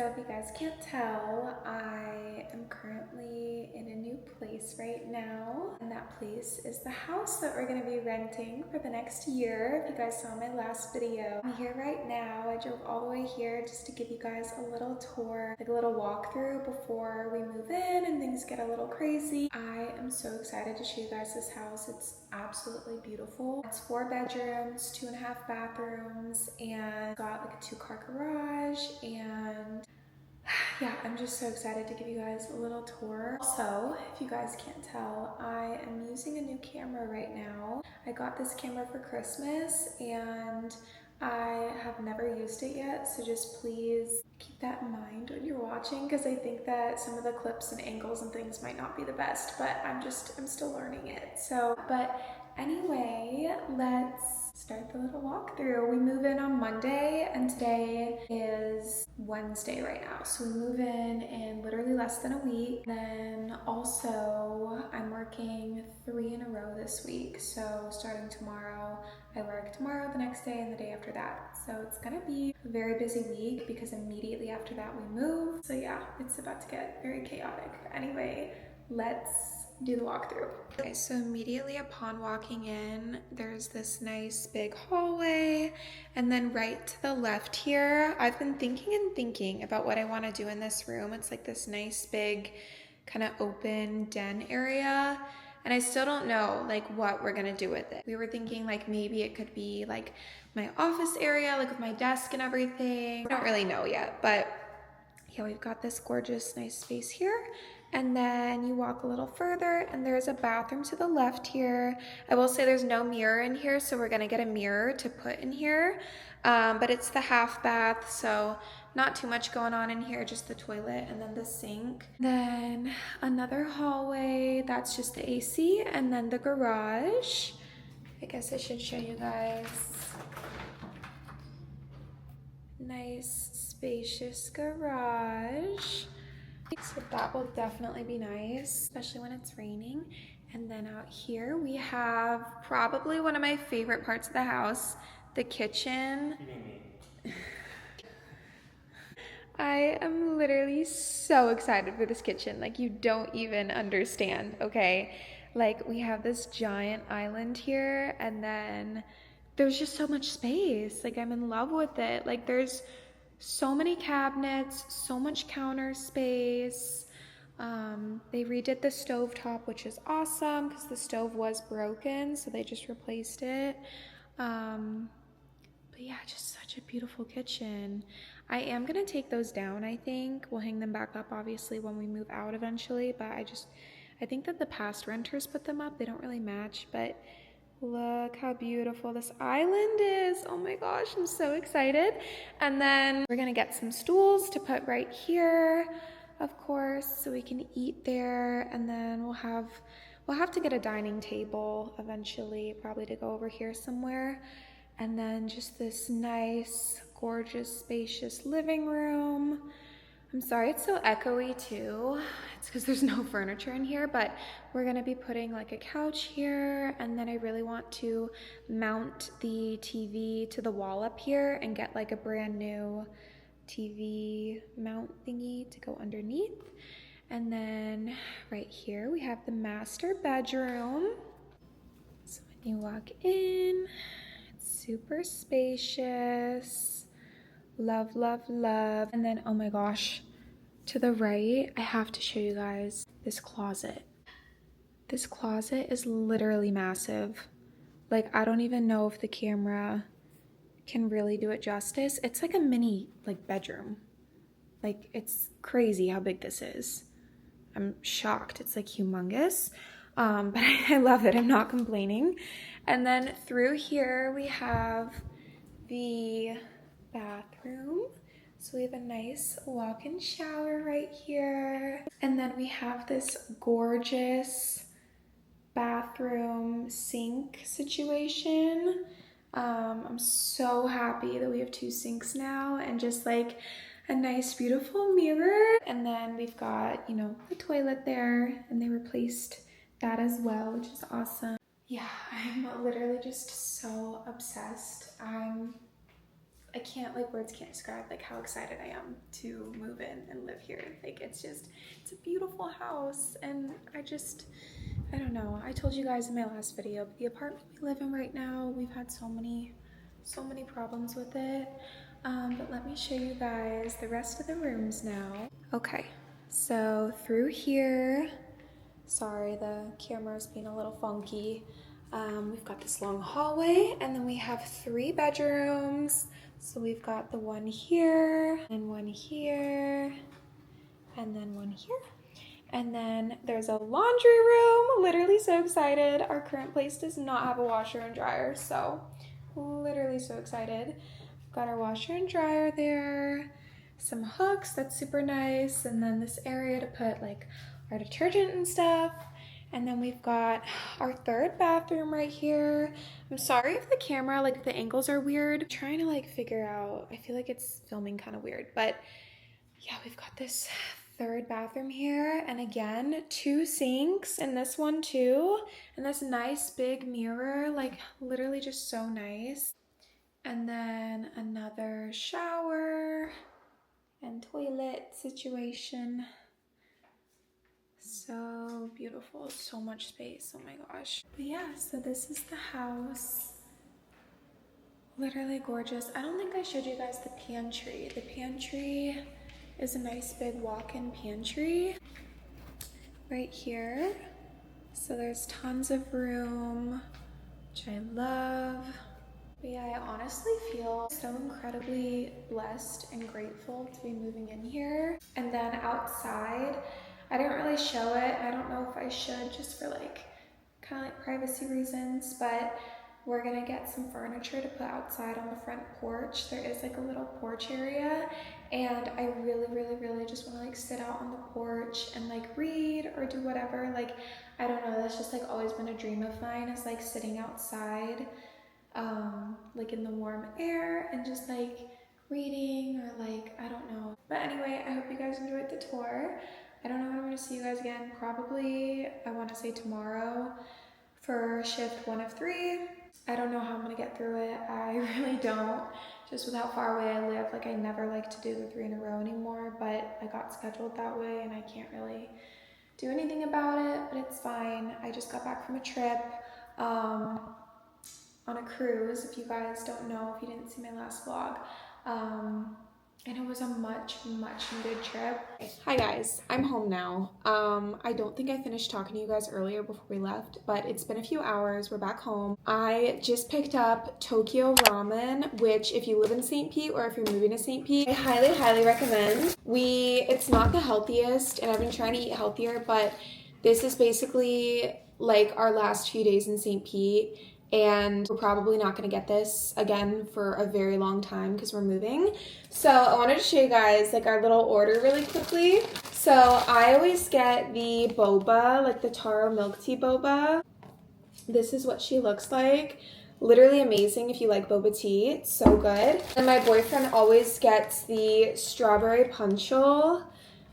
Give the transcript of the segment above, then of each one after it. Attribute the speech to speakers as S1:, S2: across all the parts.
S1: So if you guys can't tell, I am currently in a new place right now, and that place is the house that we're going to be renting for the next year. If you guys saw my last video, I'm here right now. I drove all the way here just to give you guys a little tour, like a little walkthrough before we move in and things get a little crazy. I am so excited to show you guys this house. It's absolutely beautiful. It's 4 bedrooms, 2.5 bathrooms, and got like a 2-car garage. And yeah, I'm just so excited to give you guys a little tour. Also, if you guys can't tell, I am using a new camera right now. I got this camera for Christmas and I have never used it yet, so just please keep that in mind when you're watching, because I think that some of the clips and angles and things might not be the best, but I'm still learning it. So, but anyway, let's start the little walkthrough. We move in on Monday and today is Wednesday right now. So we move in literally less than a week. Then also I'm working 3 in a row this week. So starting tomorrow, I work tomorrow, the next day, and the day after that. So it's gonna be a very busy week because immediately after that we move. So yeah, it's about to get very chaotic. Anyway, let's do the walkthrough. Okay, so immediately upon walking in, there's this nice big hallway, and then right to the left here, I've been thinking about what I want to do in this room. It's like this nice big kind of open den area, and I still don't know like what we're gonna do with it. We were thinking like maybe it could be like my office area, like with my desk and everything. I don't really know yet, but yeah, we've got this gorgeous, nice space here. And then you walk a little further and there's a bathroom to the left here. I will say there's no mirror in here, so we're gonna get a mirror to put in here. But it's the half bath, so not too much going on in here, just the toilet and then the sink. Then another hallway, that's just the AC, and then the garage. I guess I should show you guys. Nice spacious garage. So that will definitely be nice, especially when it's raining. And then out here we have probably one of my favorite parts of the house, the kitchen. I am literally so excited for this kitchen. Like, you don't even understand, okay? Like, we have this giant island here, and then there's just so much space. Like, I'm in love with it. Like, there's so many cabinets, so much counter space. They redid the stove top, which is awesome because the stove was broken, so they just replaced it. But yeah, just such a beautiful kitchen. I am gonna take those down, I think. We'll hang them back up obviously when we move out eventually, but I think that the past renters put them up. They don't really match, but look how beautiful this island is. Oh my gosh, I'm so excited. And then we're gonna get some stools to put right here, of course, so we can eat there. And then we'll have to get a dining table eventually, probably to go over here somewhere. And then just this nice, gorgeous, spacious living room. I'm sorry it's so echoey too. It's because there's no furniture in here, but we're gonna be putting like a couch here, and then I really want to mount the TV to the wall up here and get like a brand new TV mount thingy to go underneath. And then right here we have the master bedroom. So when you walk in, it's super spacious. Love, love, love. And then, oh my gosh, to the right, I have to show you guys this closet. This closet is literally massive. Like, I don't even know if the camera can really do it justice. It's like a mini, like, bedroom. Like, it's crazy how big this is. I'm shocked. It's like humongous. But I love it. I'm not complaining. And then through here, we have the bathroom. So we have a nice walk-in shower right here. And then we have this gorgeous bathroom sink situation. I'm so happy that we have 2 sinks now and just like a nice beautiful mirror. And then we've got, you know, the toilet there, and they replaced that as well, which is awesome. Yeah, I'm literally just so obsessed. I'm I can't, like, words can't describe like how excited I am to move in and live here. Like, it's a beautiful house, and I don't know. I told you guys in my last video, but the apartment we live in right now, we've had so many problems with it. But let me show you guys the rest of the rooms now. Okay, so through here, sorry, the camera's being a little funky. We've got this long hallway, and then we have 3 bedrooms. So we've got the one here, and one here, and then one here. And then there's a laundry room. Literally so excited. Our current place does not have a washer and dryer, so literally so excited. We've got our washer and dryer there, some hooks, that's super nice, and then this area to put like our detergent and stuff. And then we've got our 3rd bathroom right here. I'm sorry if the camera, like the angles are weird. I'm trying to like figure out, I feel like it's filming kind of weird, but yeah, we've got this 3rd bathroom here, and again 2 sinks in this one too, and this nice big mirror, like literally just so nice. And then another shower and toilet situation. So beautiful, so much space, oh my gosh. But yeah, so this is the house. Literally gorgeous. I don't think I showed you guys the pantry. The pantry is a nice big walk-in pantry right here. So there's tons of room, which I love. But yeah, I honestly feel so incredibly blessed and grateful to be moving in here. And then outside, I didn't really show it. I don't know if I should, just for like kind of like privacy reasons, but we're gonna get some furniture to put outside on the front porch. There is like a little porch area, and I really just wanna like sit out on the porch and like read or do whatever. Like, I don't know, that's just like always been a dream of mine, is like sitting outside, like in the warm air and just like reading, or like, I don't know. But anyway, I hope you guys enjoyed the tour. I don't know when I'm gonna see you guys again. Probably, I wanna say tomorrow for shift 1 of 3. I don't know how I'm gonna get through it. I really don't. Just with how far away I live, like I never like to do the 3 in a row anymore, but I got scheduled that way and I can't really do anything about it, but it's fine. I just got back from a trip on a cruise, if you guys don't know, if you didn't see my last vlog. And it was a much needed trip. Hi guys, I'm home now. I don't think I finished talking to you guys earlier before we left, but it's been a few hours. We're back home. I just picked up Tokyo Ramen, which if you live in St. Pete or if you're moving to St. Pete, I highly recommend. It's not the healthiest, and I've been trying to eat healthier, but this is basically like our last few days in St. Pete. And we're probably not going to get this again for a very long time because we're moving. So I wanted to show you guys like our little order really quickly. So I always get the boba, like the taro milk tea boba. This is what she looks like. Literally amazing if you like boba tea. It's so good. And my boyfriend always gets the strawberry punchel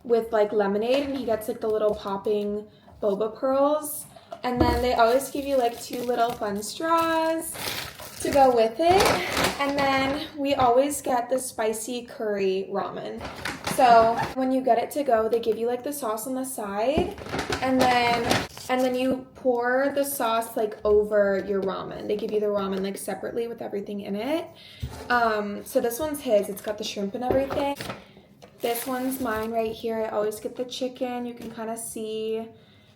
S1: with like lemonade, and he gets like the little popping boba pearls. And then they always give you like 2 little fun straws to go with it. And then we always get the spicy curry ramen. So when you get it to go, they give you like the sauce on the side, and then you pour the sauce like over your ramen. They give you the ramen like separately with everything in it. So this one's his. It's got the shrimp and everything. This one's mine right here. I always get the chicken. You can kind of see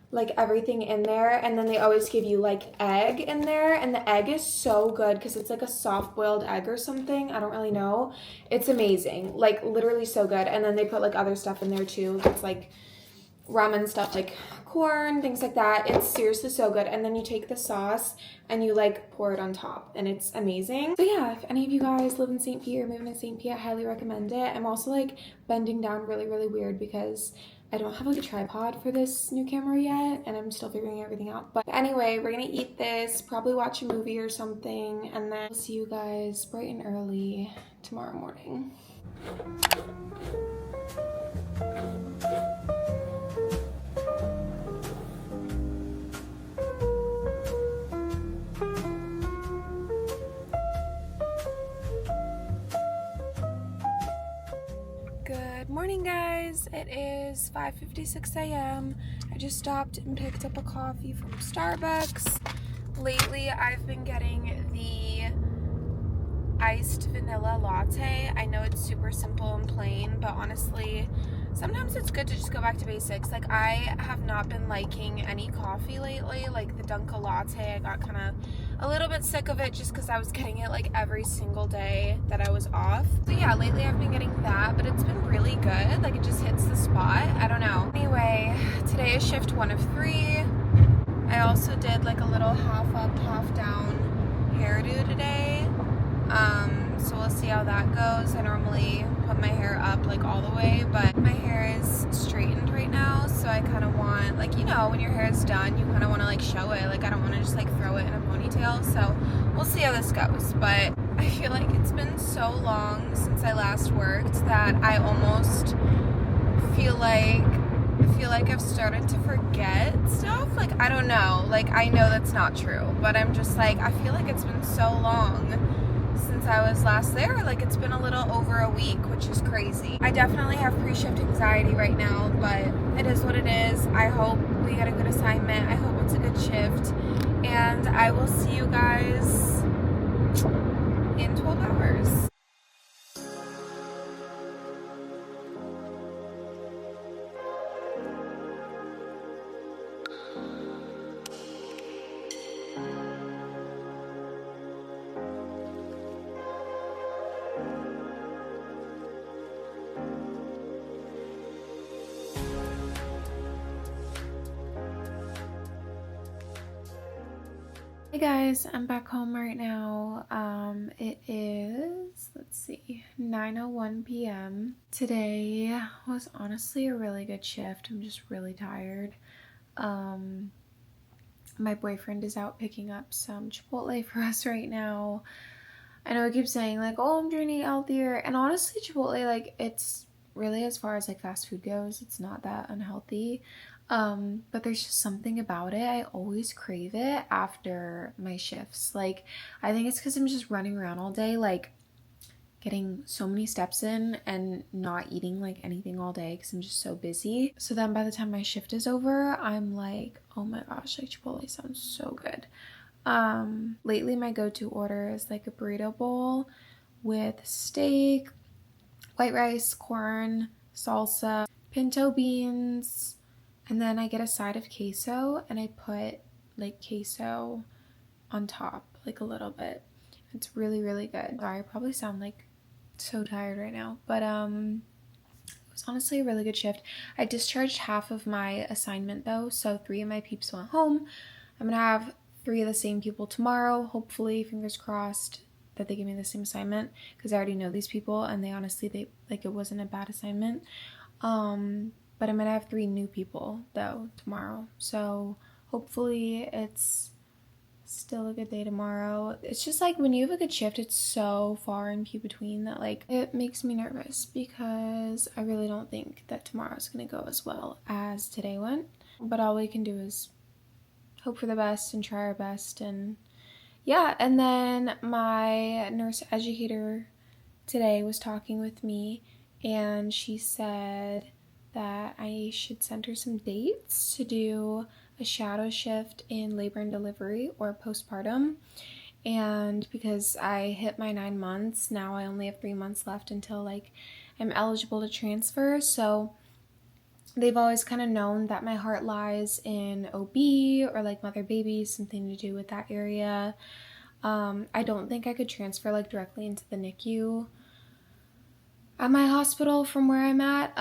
S1: like everything in there, and then they always give you like egg in there, and the egg is so good because it's like a soft boiled egg or something. I don't really know. It's amazing, like literally so good. And then they put like other stuff in there too. It's like ramen stuff, like corn, things like that. It's seriously so good. And then you take the sauce and you like pour it on top, and it's amazing. So yeah, if any of you guys live in St. Pete or moving to St. Pete, I highly recommend it. I'm also like bending down really weird because I don't have like a tripod for this new camera yet, and I'm still figuring everything out. But anyway, we're gonna eat this, probably watch a movie or something, and then I'll see you guys bright and early tomorrow morning. It is 5:56 a.m. I just stopped and picked up a coffee from Starbucks. Lately, I've been getting the iced vanilla latte. I know it's super simple and plain, but honestly, sometimes it's good to just go back to basics. Like, I have not been liking any coffee lately, like the Dunkin' latte. I got kind of a little bit sick of it just because I was getting it like every single day that I was off. So yeah, lately I've been getting that, but it's been really good. Like, it just hits the spot. I don't know. Anyway, today is shift 1 of 3. I also did like a little half up, half down hairdo today. So we'll see how that goes. I normally put my hair up like all the way, but my hair is straightened right now, so I kind of want, like, you know, when your hair is done, you kind of want to like show it. Like, I don't want to just like throw it in a ponytail, so we'll see how this goes. But I feel like it's been so long since I last worked that I almost feel like I've started to forget stuff. Like, I don't know. Like, I know that's not true, but I'm just like, I feel like it's been so long since I was last there. Like, it's been a little over a week, which is crazy. I definitely have pre-shift anxiety right now, but it is what it is. I hope we get a good assignment. I hope it's a good shift, and I will see you guys in 12 hours. Hey guys, I'm back home right now. It is, let's see, 9:01 p.m. Today was honestly a really good shift. I'm just really tired. My boyfriend is out picking up some Chipotle for us right now. I know I keep saying like, oh, I'm trying to eat healthier, and honestly, Chipotle, like, it's really, as far as like fast food goes, it's not that unhealthy. But there's just something about it. I always crave it after my shifts. Like, I think it's because I'm just running around all day, like getting so many steps in and not eating like anything all day because I'm just so busy. So then by the time my shift is over, I'm like, oh my gosh, like Chipotle sounds so good. Lately my go-to order is like a burrito bowl with steak, white rice, corn, salsa, pinto beans, and then I get a side of queso and I put like queso on top, like a little bit. It's really, really good. Sorry, I probably sound like so tired right now, but it was honestly a really good shift. I discharged half of my assignment though, so 3 of my peeps went home. I'm gonna have 3 of the same people tomorrow, hopefully, fingers crossed that they give me the same assignment, because I already know these people and they honestly, like, it wasn't a bad assignment. But I'm gonna have 3 new people though tomorrow, so hopefully it's still a good day tomorrow. It's just like when you have a good shift, it's so far and few between that like it makes me nervous, because I really don't think that tomorrow's gonna go as well as today went. But all we can do is hope for the best and try our best. And yeah, and then my nurse educator today was talking with me, and she said that I should send her some dates to do a shadow shift in labor and delivery or postpartum. And because I hit my 9 months, now I only have 3 months left until like I'm eligible to transfer. So they've always kind of known that my heart lies in OB or like mother baby, something to do with that area. I don't think I could transfer like directly into the NICU at my hospital from where I'm at,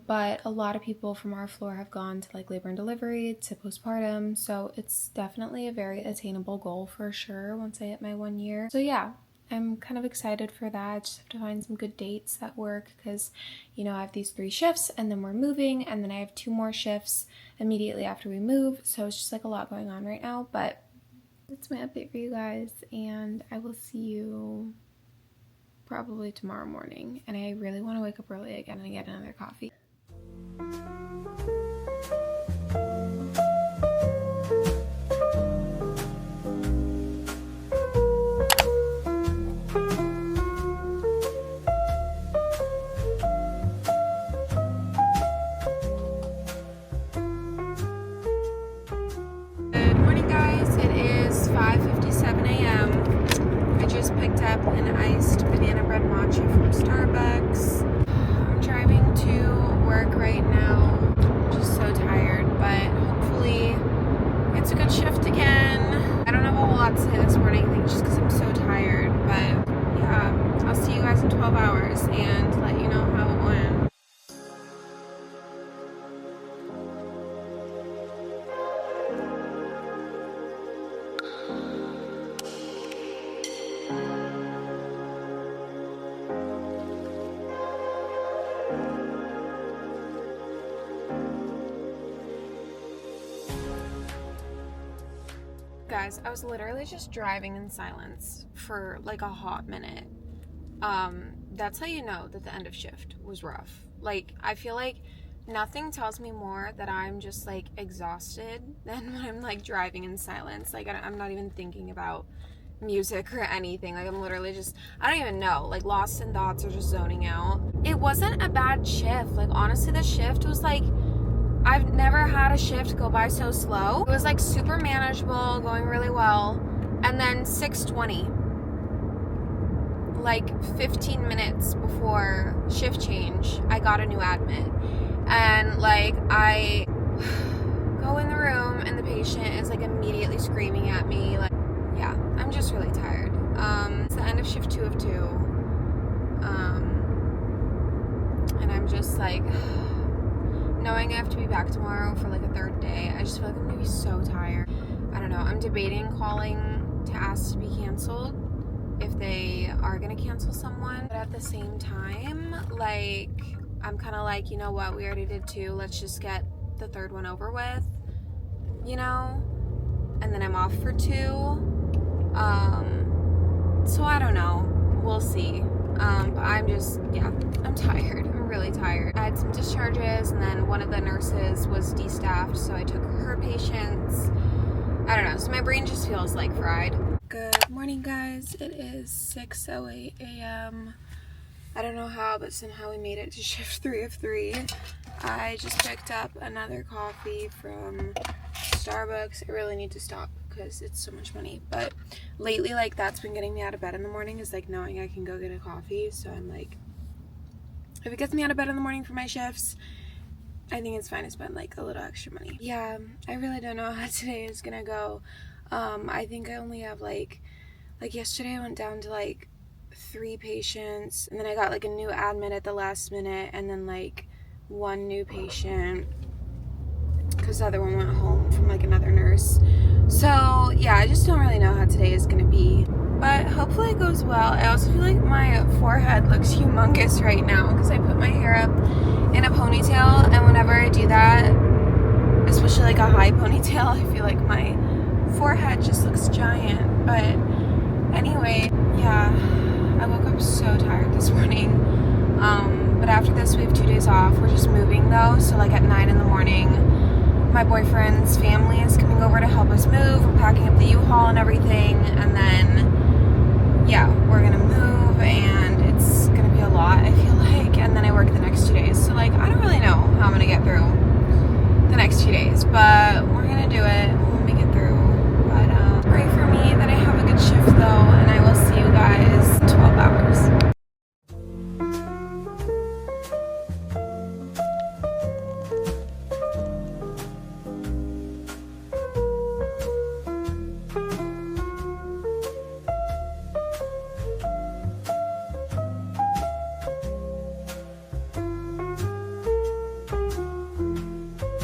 S1: but a lot of people from our floor have gone to like labor and delivery, to postpartum, so it's definitely a very attainable goal for sure once I hit my 1 year. So yeah, I'm kind of excited for that. I just have to find some good dates that work, because, you know, I have these 3 shifts and then we're moving, and then I have 2 more shifts immediately after we move, so it's just like a lot going on right now. But that's my update for you guys, and I will see you probably tomorrow morning. And I really want to wake up early again and get another coffee.
S2: lot to say this morning, I think just because I'm so tired, but yeah, I'll see you guys in 12 hours and let you know how it went. Guys, I was literally just driving in silence for like a hot minute. That's how you know that the end of shift was rough. Like, I feel like nothing tells me more that I'm just like exhausted than when I'm like driving in silence. Like, I'm not even thinking about music or anything. Like, I'm literally just, I don't even know, like lost in thoughts or just zoning out. It wasn't a bad shift. Like, honestly, the shift was like, I've never had a shift go by so slow. It was like super manageable, going really well. And then 6:20, like 15 minutes before shift change, I got a new admit. And like, I go in the room and the patient is like immediately screaming at me. Like, yeah, I'm just really tired. It's the end of shift 2 of 2. And I'm just like, knowing I have to be back tomorrow for like a third day, I just feel like I'm gonna be so tired. I don't know. I'm debating calling to ask to be canceled if they are gonna cancel someone. But at the same time, like, I'm kind of like, you know what? We already did 2. Let's just get the third one over with, you know? And then I'm off for 2. So I don't know. We'll see. But I'm just, yeah, I'm tired. I'm really tired. I had some discharges, and then one of the nurses was destaffed, so I took her patients. I don't know, so my brain just feels like fried. Good morning, guys. It is 6:08 a.m. I don't know how, but somehow we made it to shift 3 of 3. I just picked up another coffee from Starbucks. I really need to stop because it's so much money, but lately, like, that's been getting me out of bed in the morning, is like knowing I can go get a coffee. So I'm like, if it gets me out of bed in the morning for my shifts, I think it's fine to spend like a little extra money. Yeah, I really don't know how today is gonna go. I think I only have like yesterday I went down to like 3 patients, and then I got like a new admit at the last minute, and then like 1 new patient because the other one went home from like another nurse. So yeah, I just don't really know how today is gonna be, but hopefully it goes well. I also feel like my forehead looks humongous right now because I put my hair up in a ponytail, and whenever I do that, especially like a high ponytail, I feel like my forehead just looks giant. But anyway, yeah, I woke up so tired this morning. But after this we have 2 days off. We're just moving though, so like at 9 in the morning my boyfriend's family is coming over to help us move. We're packing up the U-Haul and everything, and then yeah, we're gonna move, and it's gonna be a lot, I feel like, and then I work the next 2 days, so like, I don't really know